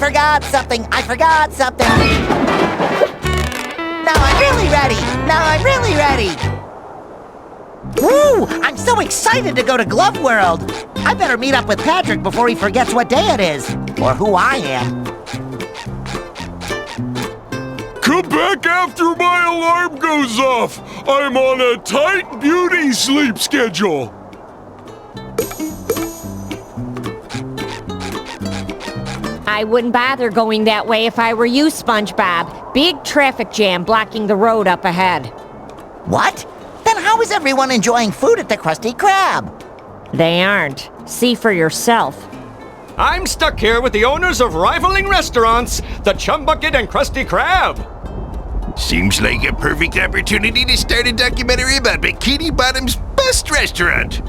forgot something. I forgot something. Now I'm really ready. Now I'm really ready. Woo! I'm so excited to go to Glove World. I better meet up with Patrick before he forgets what day it is, or who I am. Come back after my alarm goes off. I'm on a tight beauty sleep schedule. I wouldn't bother going that way if I were you, SpongeBob. Big traffic jam blocking the road up ahead. What? Then how is everyone enjoying food at the Krusty Krab? They aren't. See for yourself. I'm stuck here with the owners of rivaling restaurants, the Chum Bucket and Krusty Krab. Seems like a perfect opportunity to start a documentary about Bikini Bottom's best restaurant.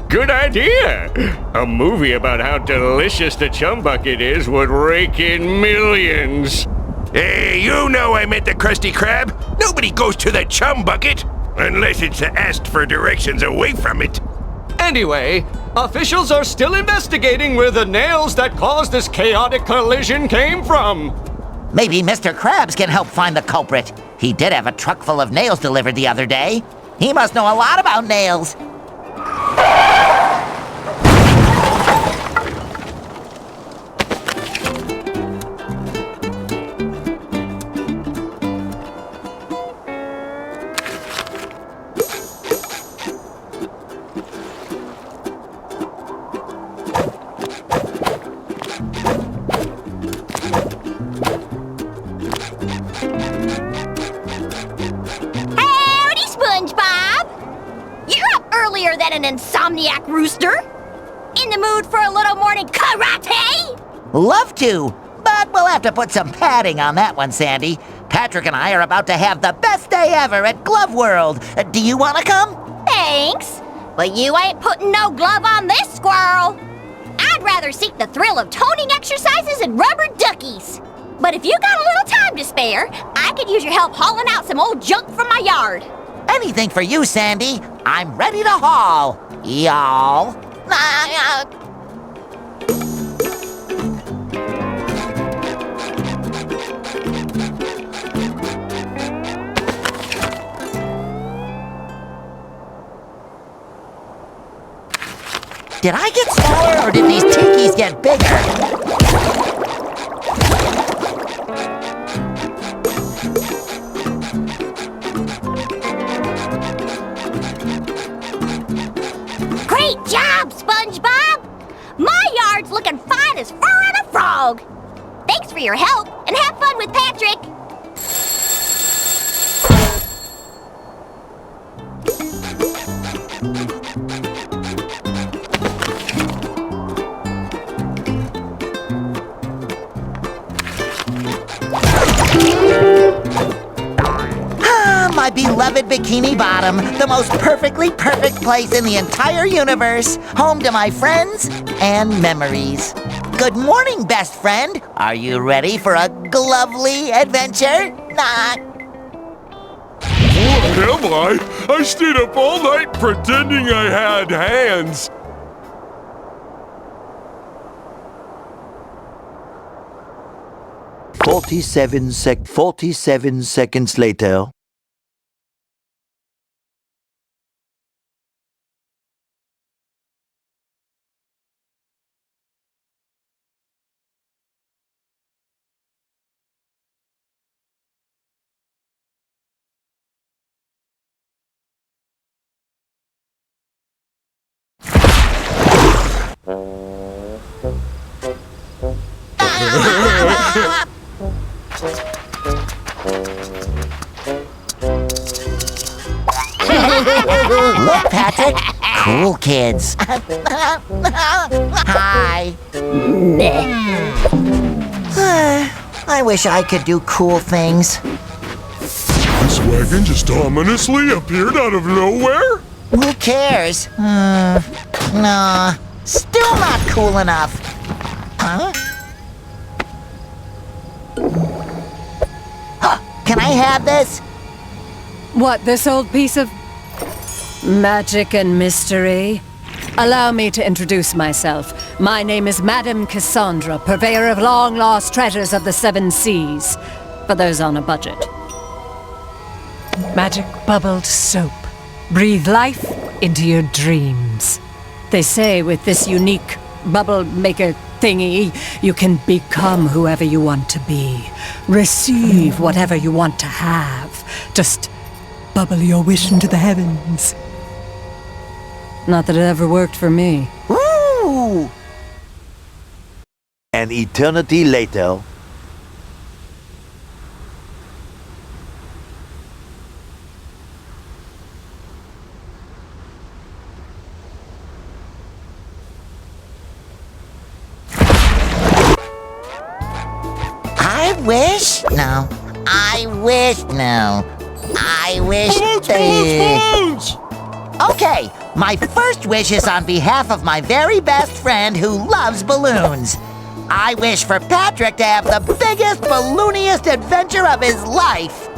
Good idea! A movie about how delicious the Chum Bucket is would rake in millions. Hey, you know I'm at the Krusty Krab. Nobody goes to the Chum Bucket unless it's asked for directions away from it. Anyway, officials are still investigating where the nails that caused this chaotic collision came from. Maybe Mr. Krabs can help find the culprit. He did have a truck full of nails delivered the other day. He must know a lot about nails. Than an insomniac rooster? In the mood for a little morning karate? Love to, but we'll have to put some padding on that one, Sandy. Patrick and I are about to have the best day ever at Glove World. Do you want to come? Thanks, but you ain't putting no glove on this squirrel. I'd rather seek the thrill of toning exercises and rubber duckies. But if you got a little time to spare, I could use your help hauling out some old junk from my yard. Anything for you, Sandy. I'm ready to haul, y'all. Did I get smaller, or did these tikis get bigger? Great job, SpongeBob! My yard's looking fine as fur on a frog. Thanks for your help, and have fun with Patrick. My beloved Bikini Bottom, the most perfectly perfect place in the entire universe, home to my friends and memories. Good morning, best friend. Are you ready for a glovely adventure? What am I? I stayed up all night pretending I had hands. Forty-seven seconds later. Look, Patrick. Cool kids. Hi. I wish I could do cool things. This wagon just ominously appeared out of nowhere? Who cares? Nah, still not cool enough. Huh? Can I have this? What, this old piece of magic and mystery? Allow me to introduce myself. My name is Madame Cassandra, purveyor of long-lost treasures of the seven seas. For those on a budget. Magic bubbled soap. Breathe life into your dreams. They say with this unique bubble maker thingy, you can become whoever you want to be. Receive whatever you want to have. Just bubble your wish into the heavens. Not that it ever worked for me. Ooh! An eternity later. I wish? No. I wish? No. I wish Balloons! Okay, my first wish is on behalf of my very best friend who loves balloons. I wish for Patrick to have the biggest, ballooniest adventure of his life.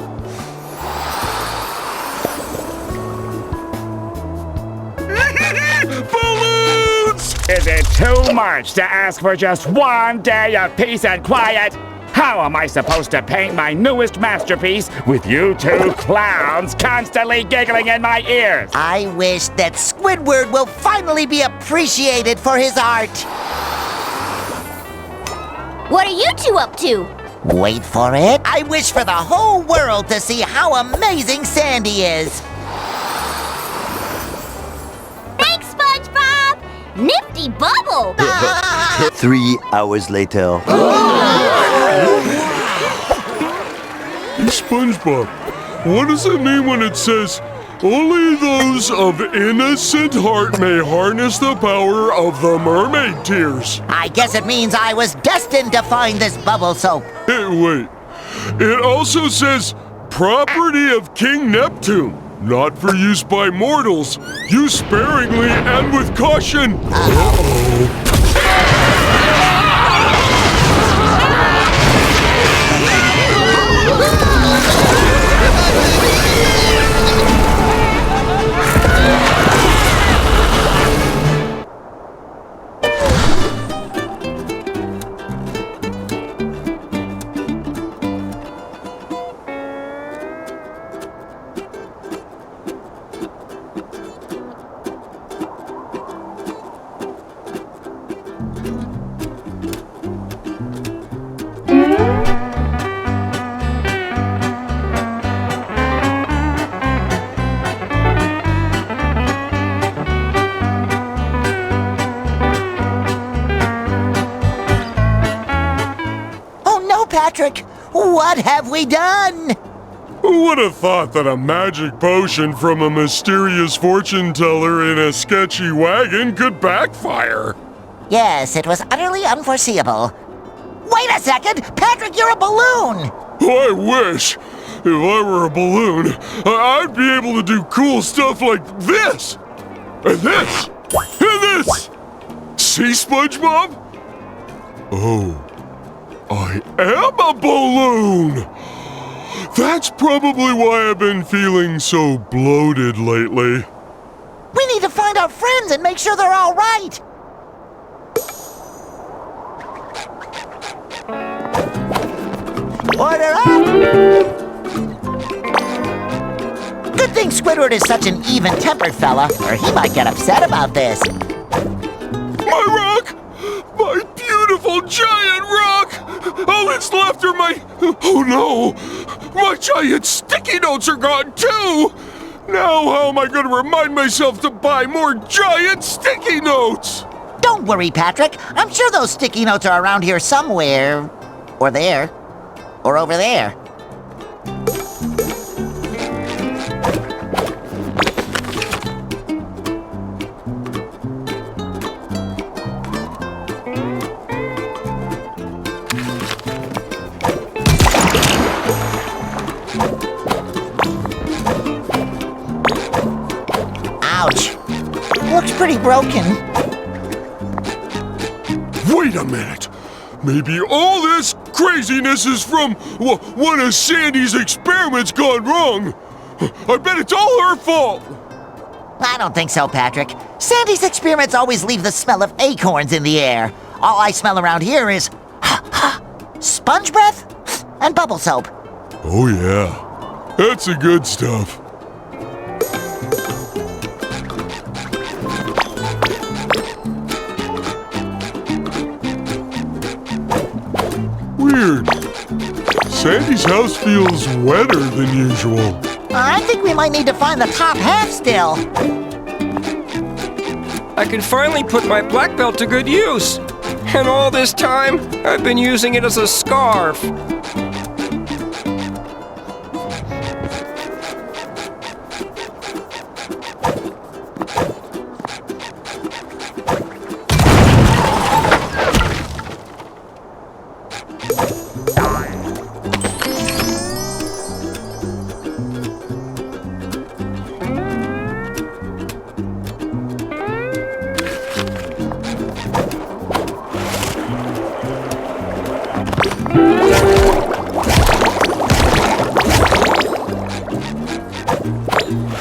Balloons! Is it too much to ask for just one day of peace and quiet? How am I supposed to paint my newest masterpiece with you two clowns constantly giggling in my ears? I wish that Squidward will finally be appreciated for his art. What are you two up to? Wait for it. I wish for the whole world to see how amazing Sandy is. Thanks, SpongeBob! Nifty bubble! 3 hours later. SpongeBob, what does it mean when it says, only those of innocent heart may harness the power of the mermaid tears? I guess it means I was destined to find this bubble soap. Hey, wait. It also says, property of King Neptune, not for use by mortals. Use sparingly and with caution. Uh-oh. Patrick, what have we done? Who would have thought that a magic potion from a mysterious fortune teller in a sketchy wagon could backfire? Yes, it was utterly unforeseeable. Wait a second! Patrick, you're a balloon! I wish! If I were a balloon, I'd be able to do cool stuff like this! And this! And this! See, SpongeBob? Oh, I am a balloon! That's probably why I've been feeling so bloated lately. We need to find our friends and make sure they're all right! Order up! Good thing Squidward is such an even-tempered fella, or he might get upset about this. My rock! My beautiful giant rock! All that's left are my... Oh no! My giant sticky notes are gone too! Now how am I going to remind myself to buy more giant sticky notes? Don't worry, Patrick. I'm sure those sticky notes are around here somewhere. Or there. Or over there. Ouch. Looks pretty broken. Wait a minute. Maybe all this craziness is from one of Sandy's experiments gone wrong. I bet it's all her fault. I don't think so, Patrick. Sandy's experiments always leave the smell of acorns in the air. All I smell around here is sponge breath and bubble soap. Oh yeah, that's the good stuff. Weird. Sandy's house feels wetter than usual. I think we might need to find the top half still. I can finally put my black belt to good use. And all this time, I've been using it as a scarf.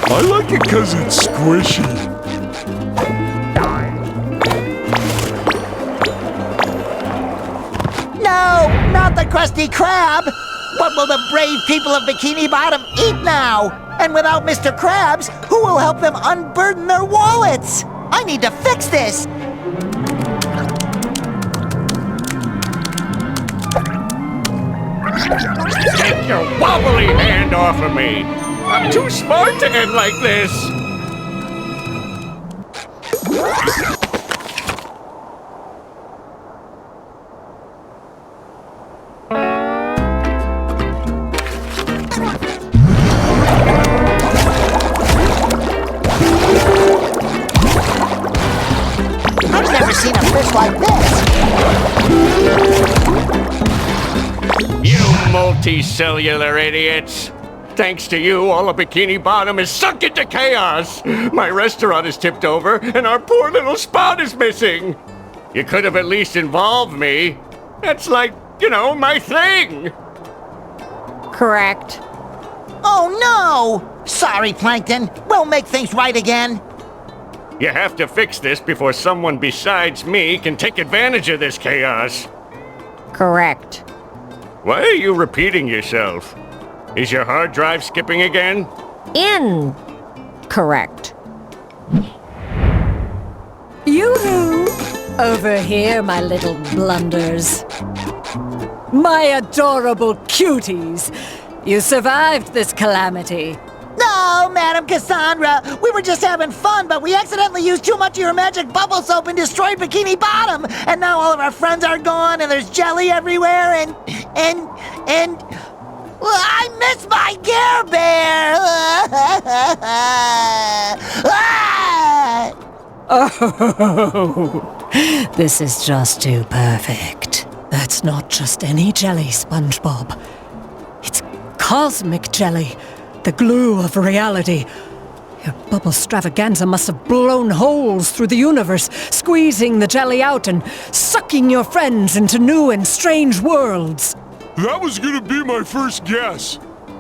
I like it because it's squishy. No, not the Krusty Krab! What will the brave people of Bikini Bottom eat now? And without Mr. Krabs, who will help them unburden their wallets? I need to fix this! Get your wobbly hand off of me! I'm too smart to end like this! I've never seen a fish like this! You multicellular idiots! Thanks to you, all of Bikini Bottom is sunk into chaos! My restaurant is tipped over, and our poor little spot is missing! You could have at least involved me. That's like, my thing! Correct. Oh no! Sorry, Plankton. We'll make things right again. You have to fix this before someone besides me can take advantage of this chaos. Correct. Why are you repeating yourself? Is your hard drive skipping again? Incorrect. Yoo-hoo! Over here, my little blunders. My adorable cuties! You survived this calamity. No, Madam Cassandra! We were just having fun, but we accidentally used too much of your magic bubble soap and destroyed Bikini Bottom! And now all of our friends are gone, and there's jelly everywhere, and... Well, I miss my Care Bear! Oh, this is just too perfect. That's not just any jelly, SpongeBob. It's cosmic jelly, the glue of reality. Your bubble stravaganza must have blown holes through the universe, squeezing the jelly out and sucking your friends into new and strange worlds. That was gonna be my first guess.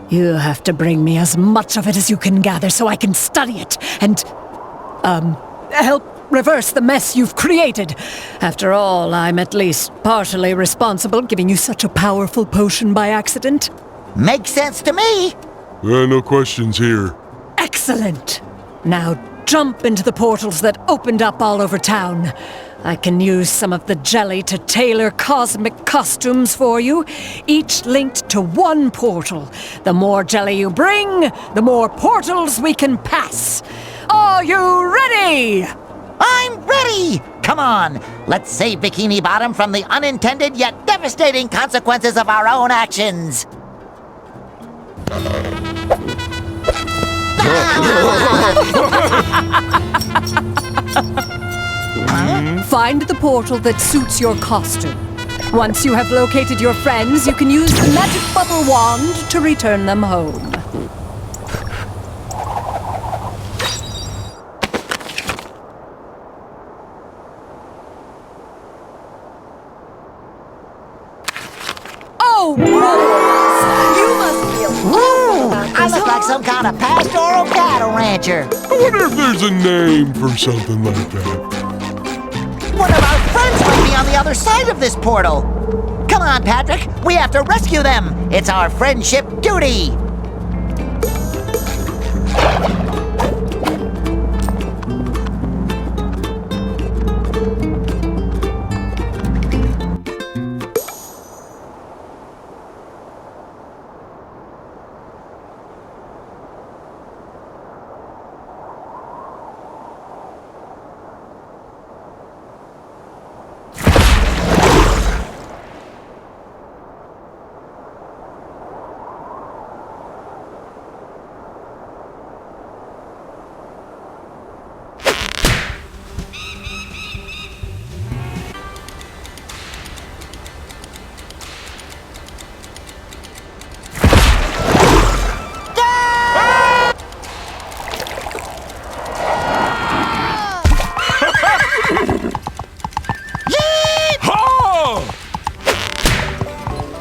You have to bring me as much of it as you can gather so I can study it and, help reverse the mess you've created. After all, I'm at least partially responsible, giving you such a powerful potion by accident. Makes sense to me! No questions here. Excellent! Now jump into the portals that opened up all over town. I can use some of the jelly to tailor cosmic costumes for you, each linked to one portal. The more jelly you bring, the more portals we can pass. Are you ready? I'm ready! Come on, let's save Bikini Bottom from the unintended yet devastating consequences of our own actions. Find the portal that suits your costume. Once you have located your friends, you can use the magic bubble wand to return them home. Oh, boys! You must feel awful about I this, look like like some kind of pastoral cattle rancher. I wonder if there's a name for something like that. One of our friends might be on the other side of this portal. Come on, Patrick. We have to rescue them. It's our friendship duty.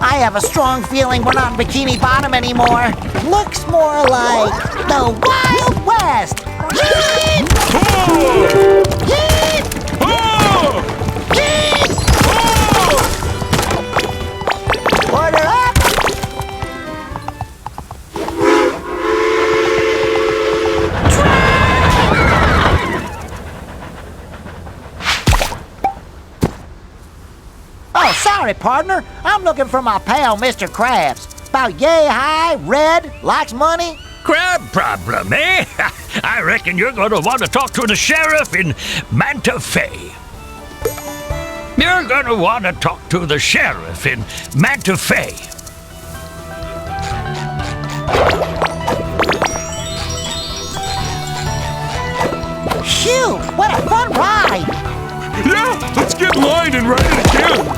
I have a strong feeling we're not in Bikini Bottom anymore. Looks more like the Wild West. Yeet! Yeet! Yeet! Order up! Oh, sorry, partner. I'm looking for my pal, Mr. Krabs. About yay high, red, likes money. Crab problem, eh? I reckon you're going to want to talk to the sheriff in Manta Fe. You're going to want to talk to the sheriff in Manta Fe. Phew, what a fun ride! Yeah, let's get in line and ride it again.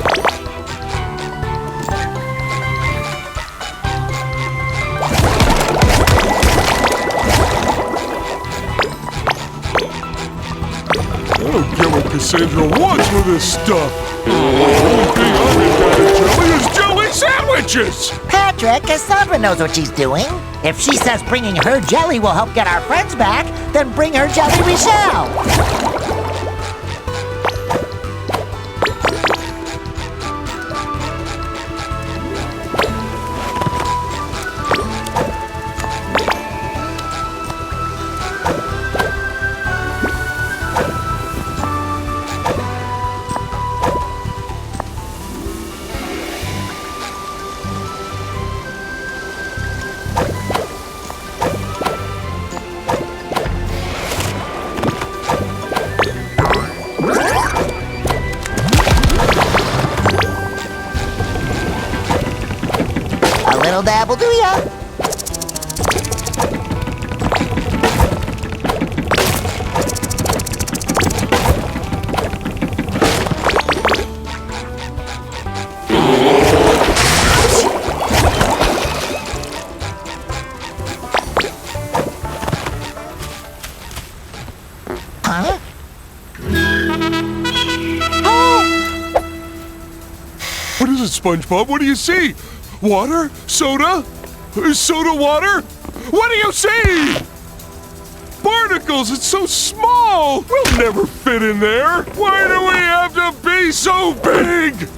I don't get what Cassandra wants with this stuff. The only thing I've been out of jelly is jelly sandwiches. Patrick, Cassandra knows what she's doing. If she says bringing her jelly will help get our friends back, then bring her jelly we shall. Little dab will do ya. Huh? Oh! What is it, SpongeBob? What do you see? Water? Soda? Soda water? What do you see? Barnacles, it's so small! We'll never fit in there! Why do we have to be so big?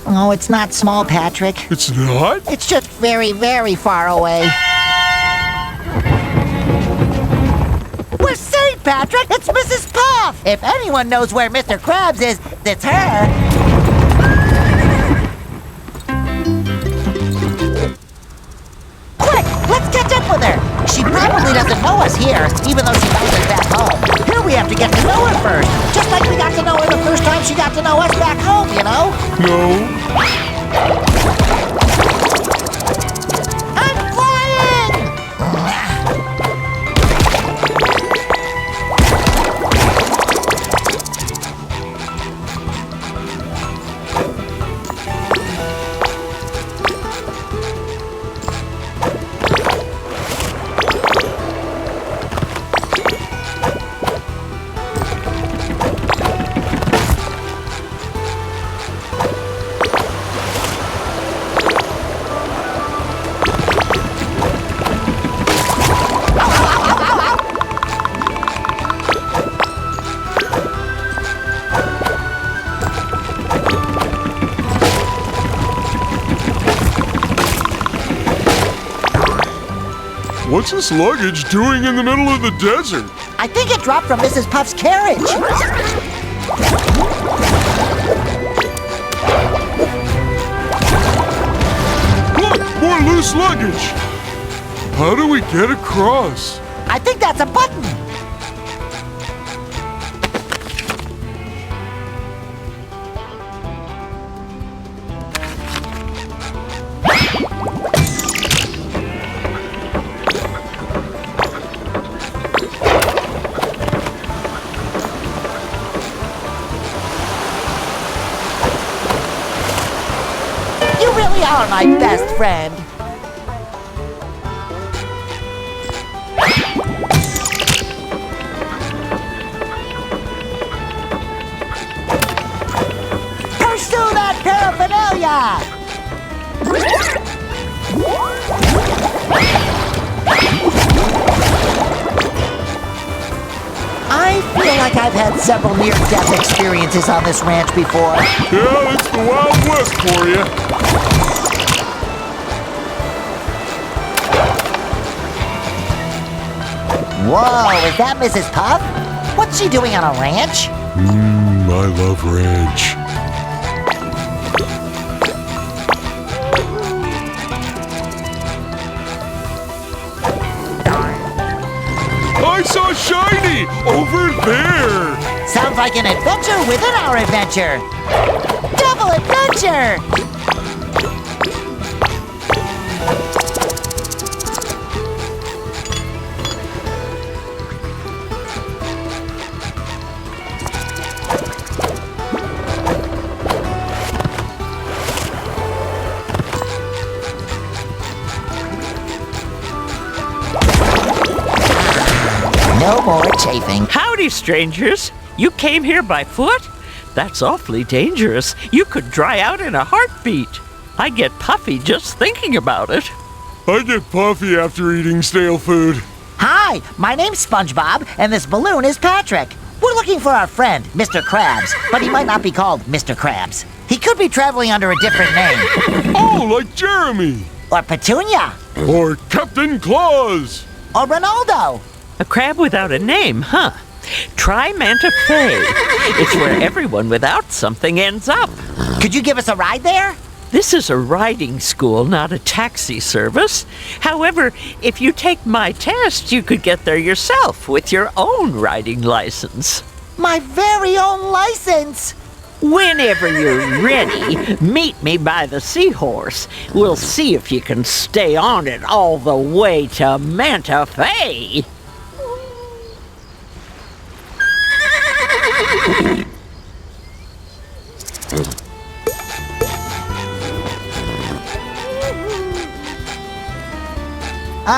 Oh, it's not small, Patrick. It's not? It's just very, very far away. We're safe, Patrick! It's Mrs. Puff! If anyone knows where Mr. Krabs is, it's her. With her. She probably doesn't know us here, even though she knows us back home. Here we have to get to know her first, just like we got to know her the first time she got to know us back home, you know? No. I'm flying! What's this luggage doing in the middle of the desert? I think it dropped from Mrs. Puff's carriage. Look, more loose luggage. How do we get across? I think that's a button. You really are my best friend. Pursue that paraphernalia! I feel like I've had several near-death experiences on this ranch before. Yeah, it's the Wild West for you. Whoa, is that Mrs. Puff? What's she doing on a ranch? I love ranch. I saw Shiny over there. Sounds like an adventure within our adventure. Double adventure! No more chafing. Howdy, strangers. You came here by foot? That's awfully dangerous. You could dry out in a heartbeat. I get puffy just thinking about it. I get puffy after eating stale food. Hi, my name's Spongebob, and this balloon is Patrick. We're looking for our friend, Mr. Krabs, but he might not be called Mr. Krabs. He could be traveling under a different name. Oh, like Jeremy. Or Petunia. Or Captain Claus. Or Ronaldo. A crab without a name, huh? Try Manta Fe. It's where everyone without something ends up. Could you give us a ride there? This is a riding school, not a taxi service. However, if you take my test, you could get there yourself with your own riding license. My very own license! Whenever you're ready, meet me by the seahorse. We'll see if you can stay on it all the way to Manta Fe.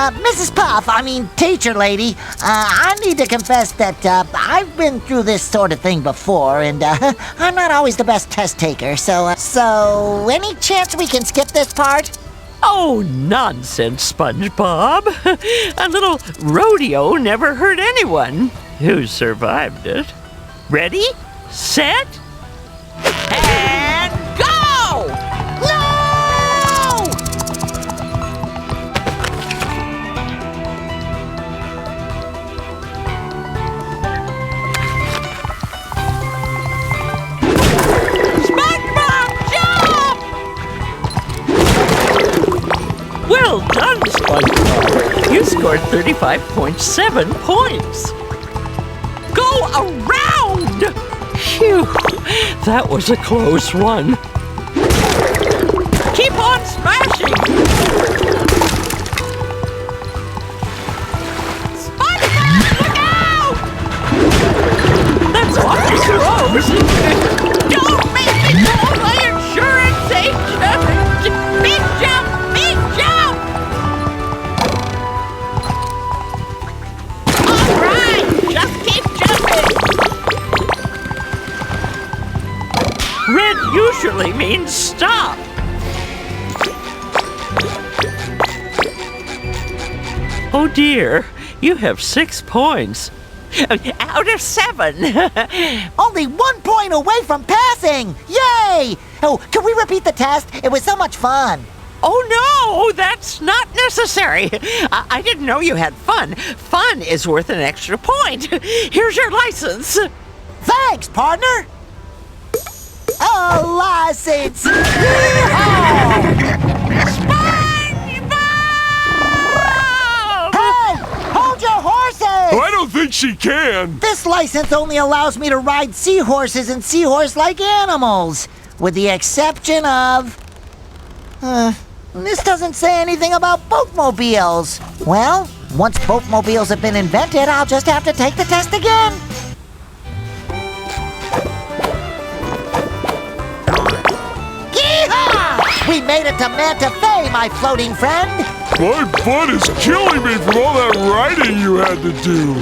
Mrs. Puff, teacher lady, I need to confess that, I've been through this sort of thing before, and, I'm not always the best test taker, so any chance we can skip this part? Oh, nonsense, SpongeBob. A little rodeo never hurt anyone who survived it. Ready, set, and go! No! SpongeBob, jump! Well done, SpongeBob. You scored 35.7 points. Go around! Phew, that was a close one. Keep on smashing! SpongeBob, look out! That's awfully close. Don't make me call my insurance agent! Big jump! Big jump! All right, just keep jumping! Red usually means stop. Oh dear, you have 6 points. Out of 7. Only 1 point away from passing! Yay! Oh, can we repeat the test? It was so much fun. Oh no, that's not necessary. I didn't know you had fun. Fun is worth an extra point. Here's your license. Thanks, partner. A license. Yeehaw! Hey, hold your horses! I don't think she can. This license only allows me to ride seahorses and seahorse-like animals, with the exception of... this doesn't say anything about boatmobiles. Well, once boatmobiles have been invented, I'll just have to take the test again. Yeehaw! We made it to Manta Fe, my floating friend. My butt is killing me from all that riding you had to do.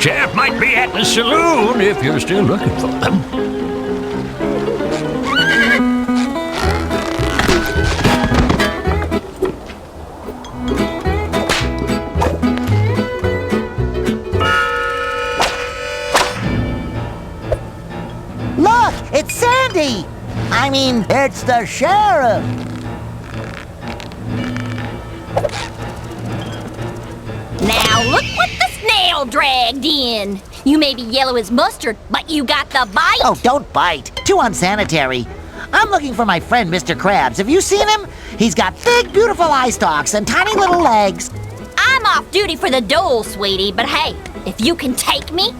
Sheriff might be at the saloon if you're still looking for them. Look, it's Sandy. I mean, it's the sheriff. Now look what the snail dragged in. You may be yellow as mustard, but you got the bite. Oh, don't bite. Too unsanitary. I'm looking for my friend, Mr. Krabs. Have you seen him? He's got big, beautiful eye stalks and tiny little legs. I'm off duty for the dole, sweetie, but hey, if you can take me,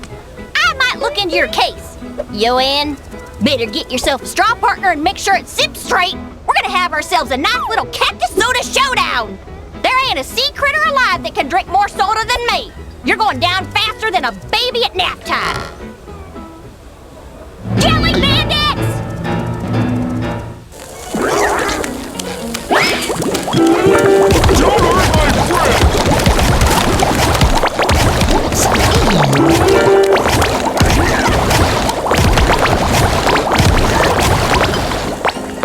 I might look into your case. You in? Better get yourself a straw partner and make sure it sips straight. We're gonna have ourselves a nice little cactus soda showdown. There ain't a sea critter alive that can drink more soda than me. You're going down faster than a baby at nap time. Jelly bandits! Don't hurt my friend!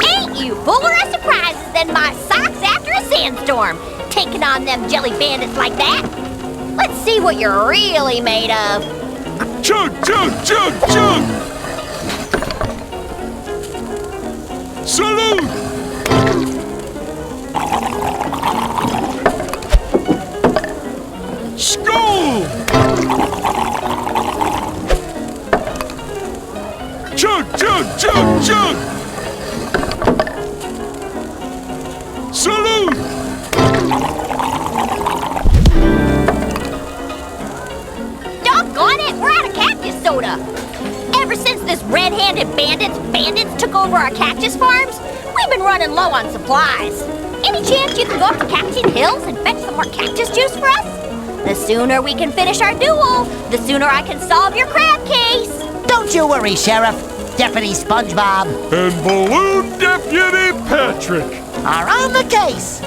Ain't you fuller of surprises than my socks after a sandstorm? Taking on them jelly bandits like that? Let's see what you're really made of. Chug, chug, chug, chug! Salute! Skull! Chug, chug, chug, chug! Salute! Doggone it, we're out of cactus soda. Ever since this red-handed bandits took over our cactus farms, we've been running low on supplies. Any chance you can go up to Cactus Hills and fetch some more cactus juice for us? The sooner we can finish our duel, the sooner I can solve your crab case. Don't you worry, Sheriff. Deputy Spongebob And Balloon Deputy Patrick! are on the case.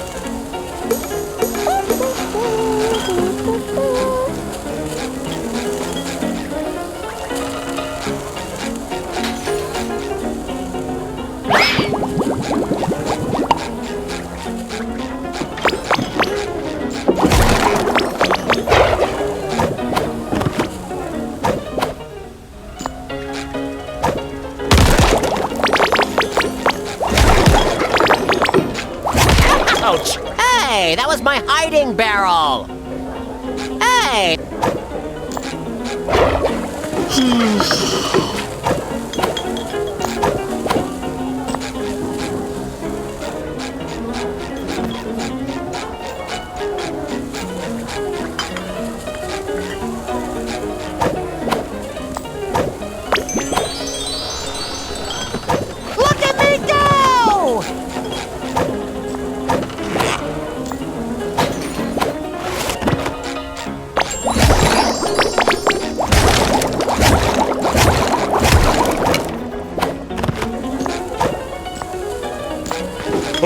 Ouch! Hey, that was my hiding barrel. Hey! Look at me go!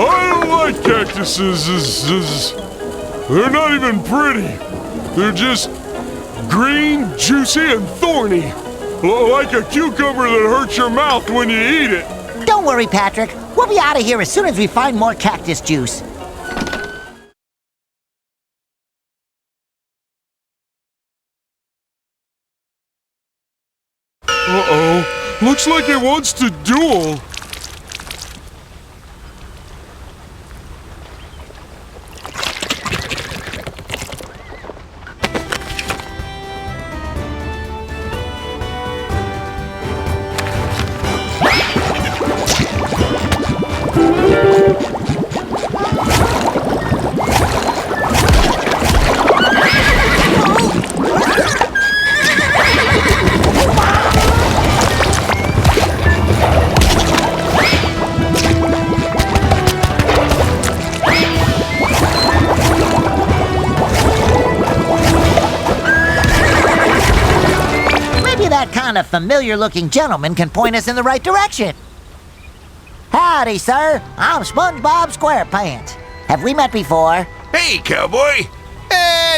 I don't like cactuses. They're not even pretty. They're just green, juicy, and thorny. Like a cucumber that hurts your mouth when you eat it. Don't worry, Patrick. We'll be out of here as soon as we find more cactus juice. Uh-oh. Looks like it wants to duel. that kind of familiar-looking gentleman can point us in the right direction. Howdy, sir. I'm Spongebob Squarepants. Have we met before? Hey, cowboy.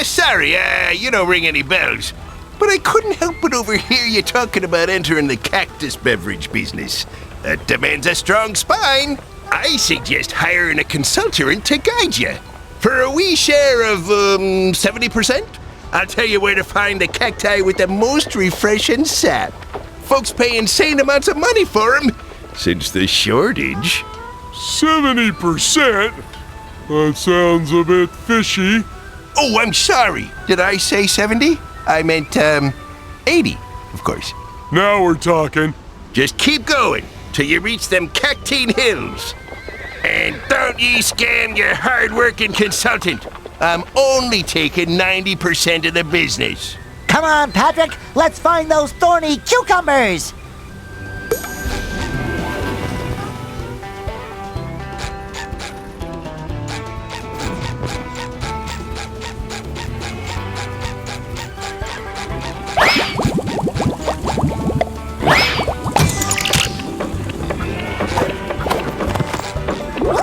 Sorry, you don't ring any bells. But I couldn't help but overhear you talking about entering the cactus beverage business. That demands a strong spine. I suggest hiring a consultant to guide you. For a wee share of, 70%, I'll tell you where to find the cacti with the most refreshing sap. Folks pay insane amounts of money for them, since the shortage. 70%? That sounds a bit fishy. Oh, I'm sorry. Did I say 70? I meant, 80, of course. Now we're talking. Just keep going till you reach them Cactine Hills. And don't ye scam your hard-working consultant. I'm only taking 90% of the business. Come on, Patrick. Let's find those thorny cucumbers.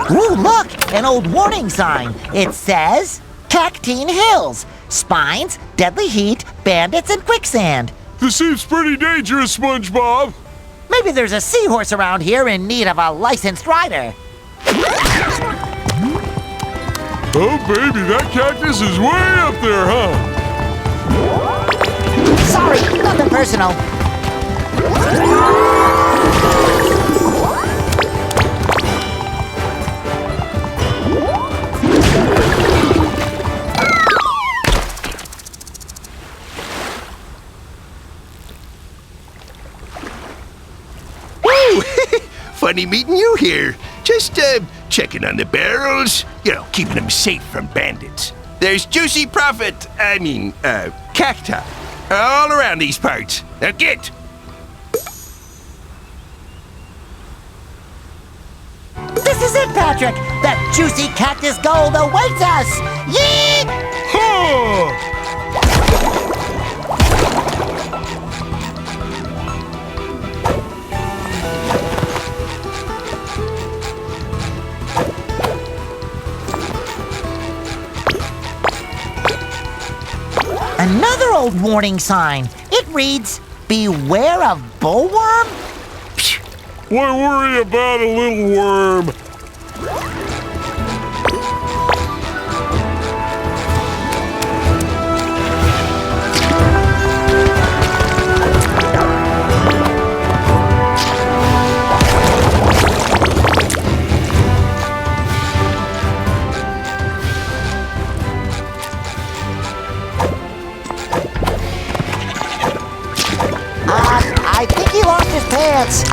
Ooh, look! An old warning sign. It says, Cactine Hills. Spines, deadly heat, bandits, and quicksand. This seems pretty dangerous, SpongeBob. Maybe there's a seahorse around here in need of a licensed rider. Oh, baby, that cactus is way up there, huh? Sorry, nothing personal. Funny meeting you here. Just, checking on the barrels. You know, keeping them safe from bandits. There's juicy cacti all around these parts. Now get! This is it, Patrick! That juicy cactus gold awaits us! Yeet! Huh! Another old warning sign. It reads, beware of bullworm? Why worry about a little worm? I think he lost his pants.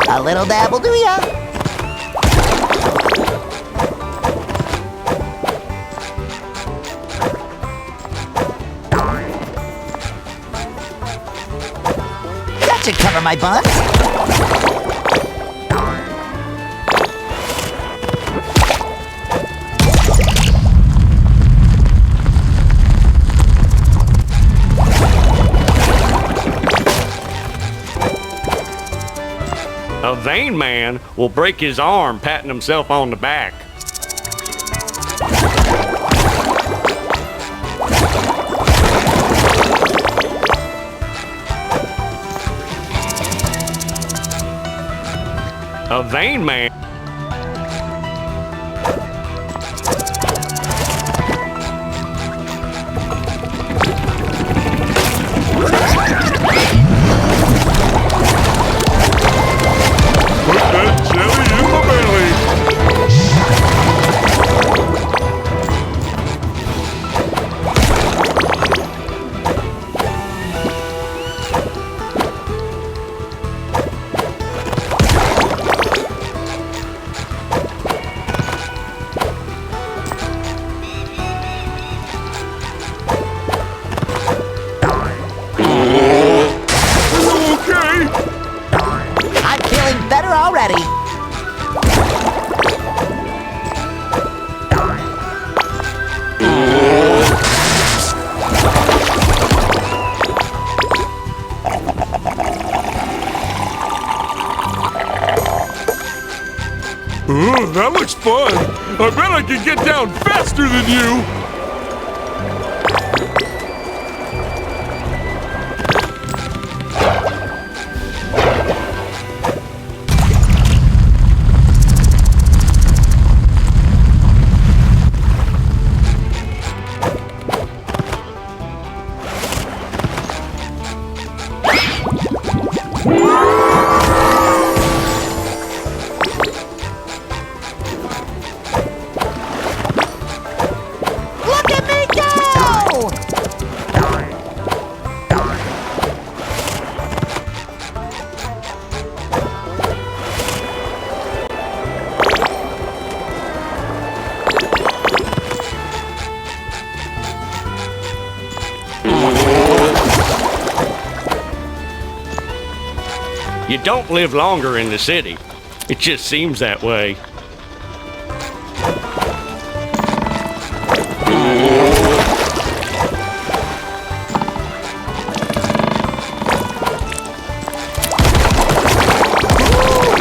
A little dab will do ya. That should cover my buns. A vain man will break his arm patting himself on the back. A vain man. Put that jelly in my belly. That looks fun. I bet I can get down faster than you. Look at me go! You don't live longer in the city. It just seems that way.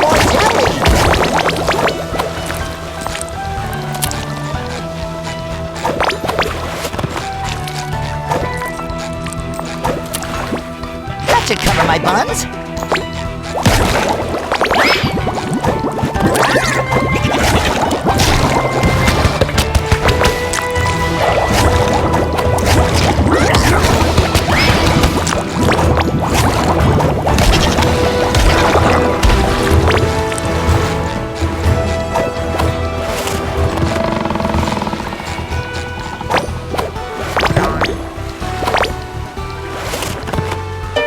More jelly! That should cover my buns.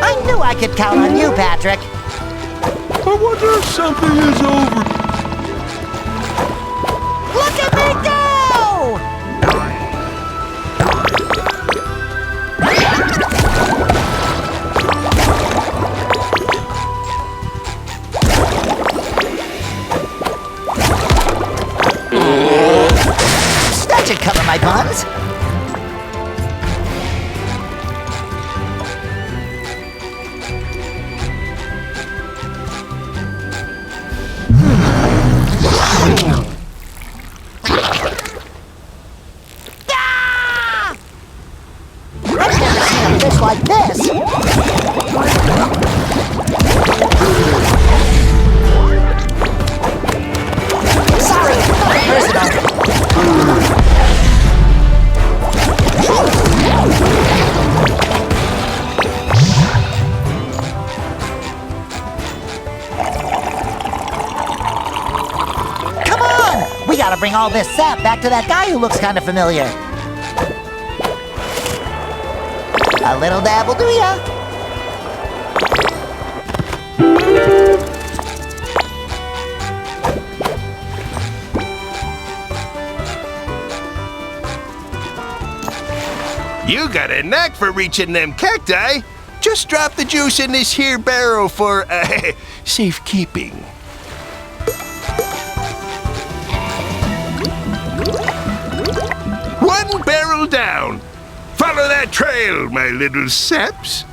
I knew I could count on you, Patrick. I wonder if something is over. Look at me go! That should cover my buns. Ah! I've never seen a fish like this. Sorry, nothing personal. Come on! We gotta bring all this sap back to that guy who looks kind of familiar. A little dab will do ya. You got a knack for reaching them cacti. Just drop the juice in this here barrel for safekeeping. One barrel down. Follow that trail, my little saps.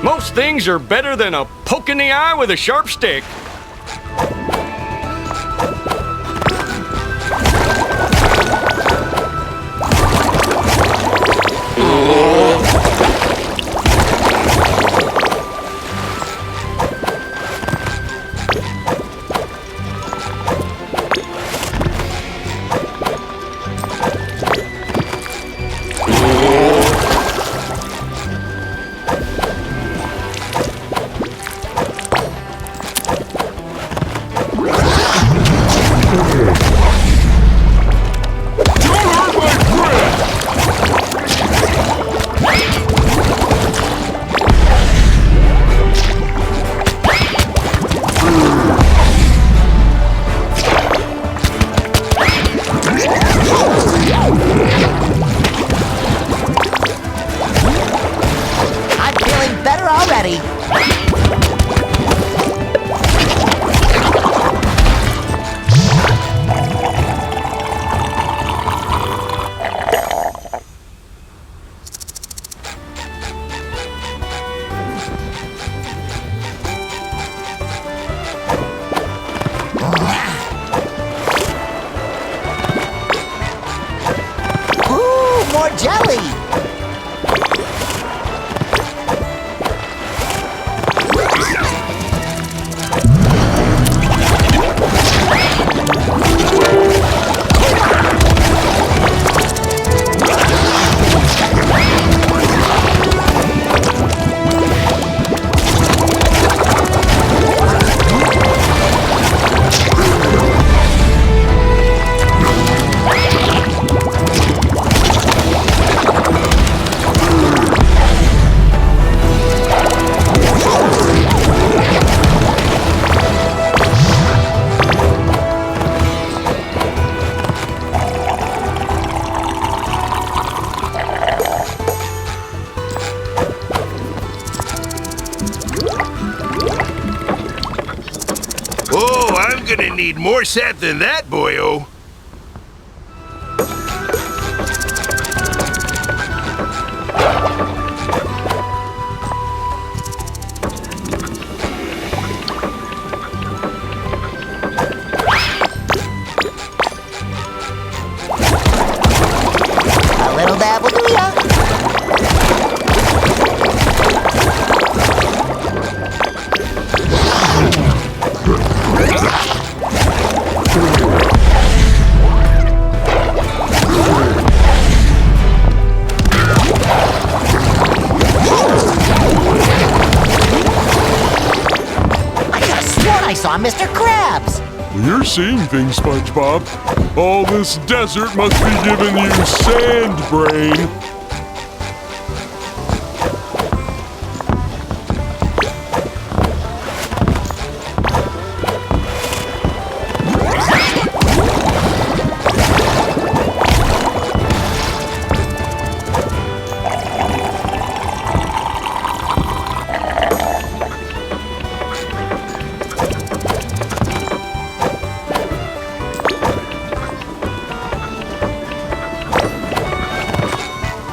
Most things are better than a poke in the eye with a sharp stick. jelly! Oh, I'm gonna need more sap than that, boyo. A little dab will do ya. I could have sworn I saw Mr. Krabs. You're seeing things, SpongeBob. All this desert must be giving you sand brain.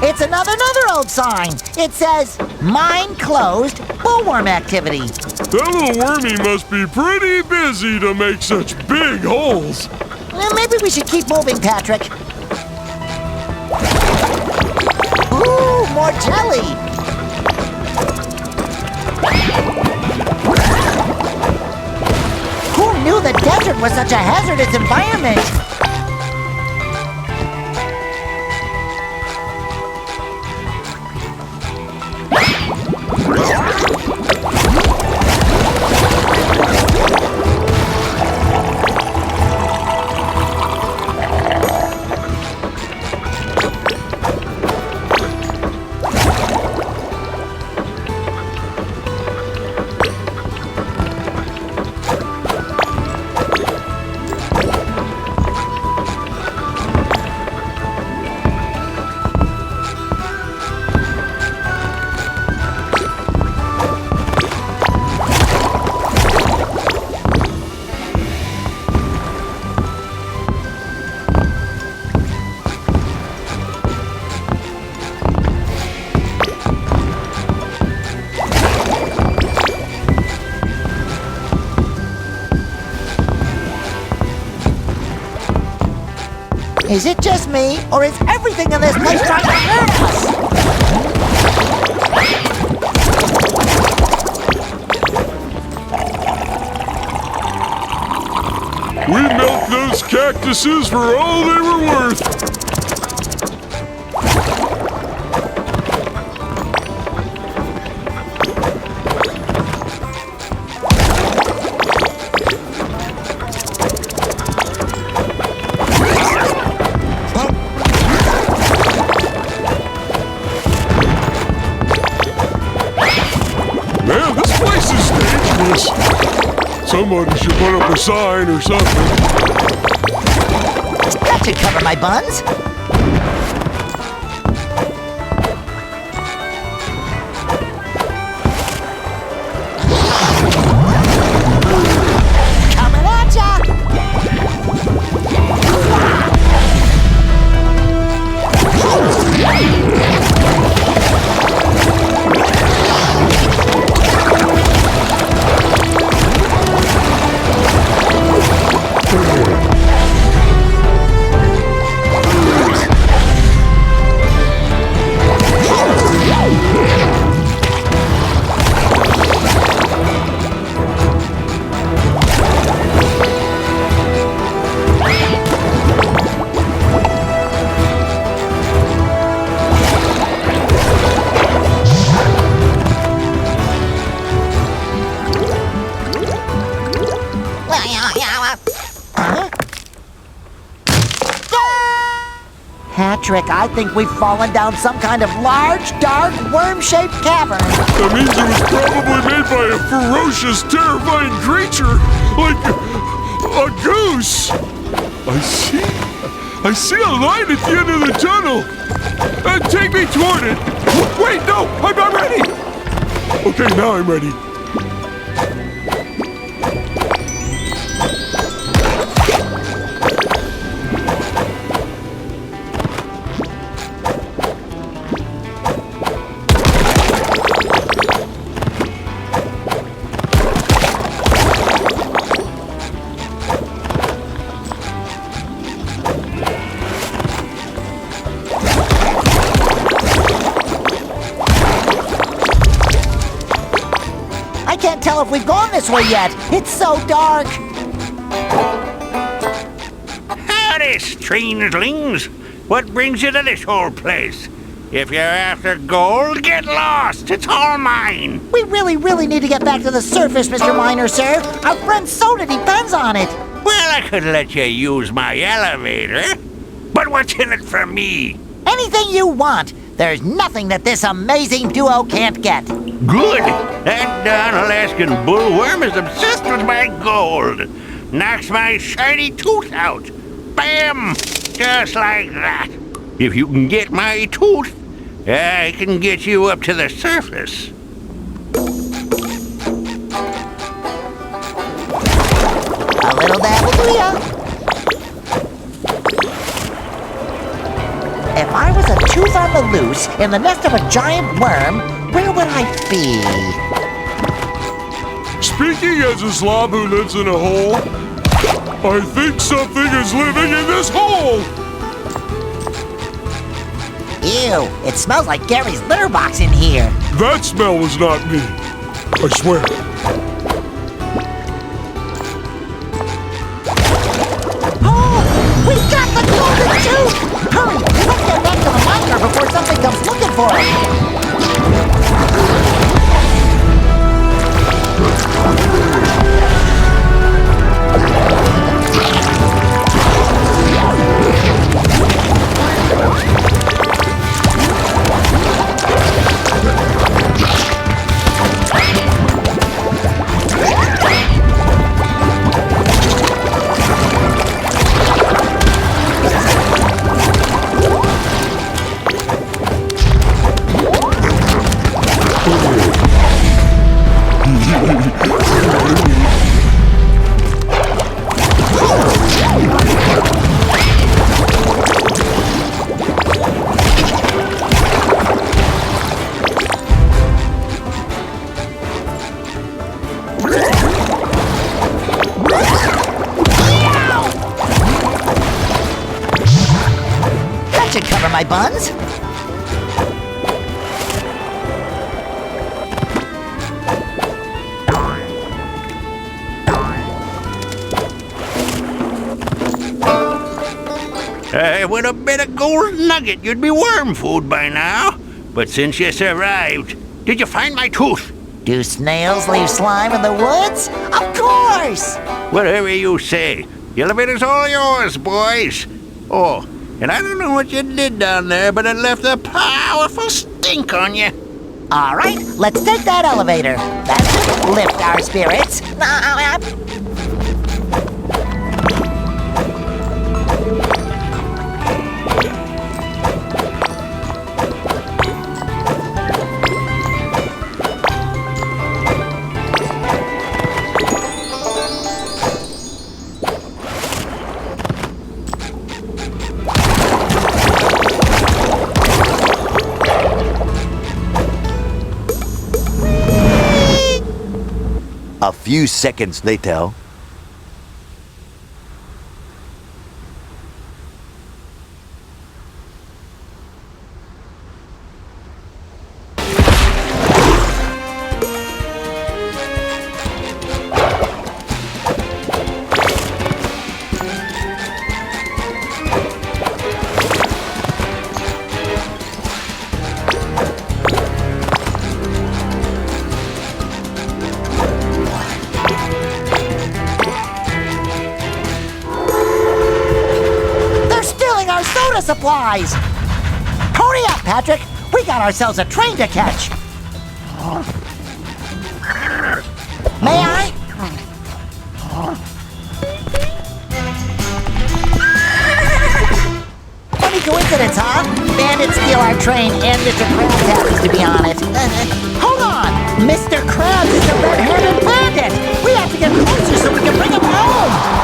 It's another old sign. It says, mine closed, bullworm activity. That little wormy must be pretty busy to make such big holes. Maybe we should keep moving, Patrick. Ooh, more jelly. Who knew the desert was such a hazardous environment? Is it just me, or is everything in this place trying to hurt us? We milked those cactuses for all they were worth. Man, this place is dangerous. Somebody should put up a sign or something. That should cover my buns. Coming at ya! Patrick, I think we've fallen down some kind of large, dark, worm-shaped cavern. That means it was probably made by a ferocious, terrifying creature, like a goose. I see a light at the end of the tunnel. Take me toward it. Wait, no, I'm not ready. Okay, now I'm ready. I can't tell if we've gone this way yet. It's so dark. Howdy, strangelings. What brings you to this whole place? If you're after gold, get lost. It's all mine. We really need to get back to the surface, Mr. Miner, sir. Our friend Soda depends on it. Well, I could let you use my elevator. But what's in it for me? Anything you want. There's nothing that this amazing duo can't get. Good. That darn Alaskan bullworm is obsessed with my gold. Knocks my shiny tooth out. Bam! Just like that. If you can get my tooth, I can get you up to the surface. A little dabble ya. If I was a tooth on the loose in the nest of a giant worm, where would I be? Speaking as a slob who lives in a hole, I think something is living in this hole! Ew, it smells like Gary's litter box in here. That smell was not me. I swear. Oh, we got the golden tooth! Hurry, let's get back to the miner before something comes looking for it. That should cover my buns. With a bit of gold nugget, you'd be worm food by now. But since you survived, did you find my tooth? Do snails leave slime in the woods? Of course! Whatever you say. The elevator's all yours, boys. Oh, and I don't know what you did down there, but it left a powerful stink on you. All right, let's take that elevator. That should lift our spirits. A few seconds later. supplies. Hurry up, Patrick. We got ourselves a train to catch. May I? Funny coincidence, huh? Bandits steal our train and Mr. Krabs happens to be on it. Hold on! Mr. Krabs is the red-handed bandit! We have to get closer so we can bring him home!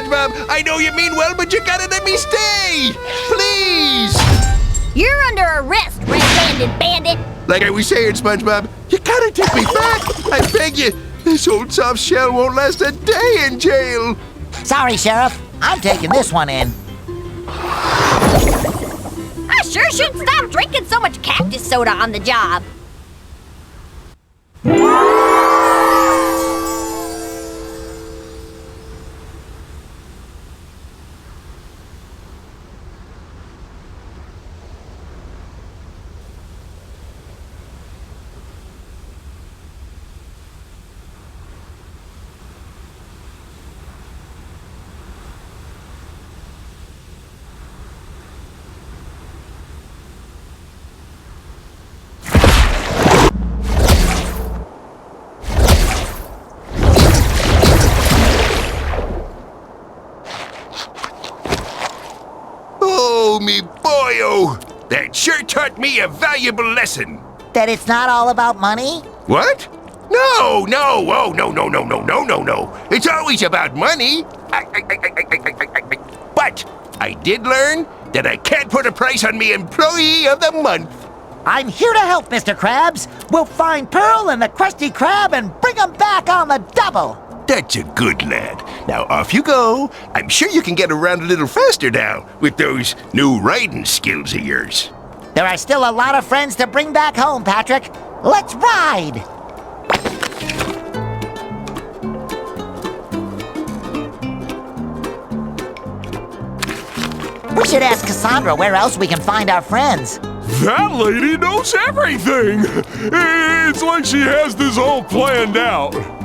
SpongeBob, I know you mean well, but you gotta let me stay! Please! You're under arrest, red-handed bandit! Like I was saying, SpongeBob, you gotta take me back! I beg you! This old soft shell won't last a day in jail! Sorry, Sheriff. I'm taking this one in. I sure should stop drinking so much cactus soda on the job. Oh, me boy, oh! That sure taught me a valuable lesson. That it's not all about money? What? No, no, oh, no. It's always about money. But I did learn that I can't put a price on me employee of the month. I'm here to help, Mr. Krabs. We'll find Pearl and the Krusty Krab and bring them back on the double. That's a good lad. Now off you go. I'm sure you can get around a little faster now with those new riding skills of yours. There are still a lot of friends to bring back home, Patrick. Let's ride! We should ask Cassandra where else we can find our friends. That lady knows everything! It's like she has this all planned out.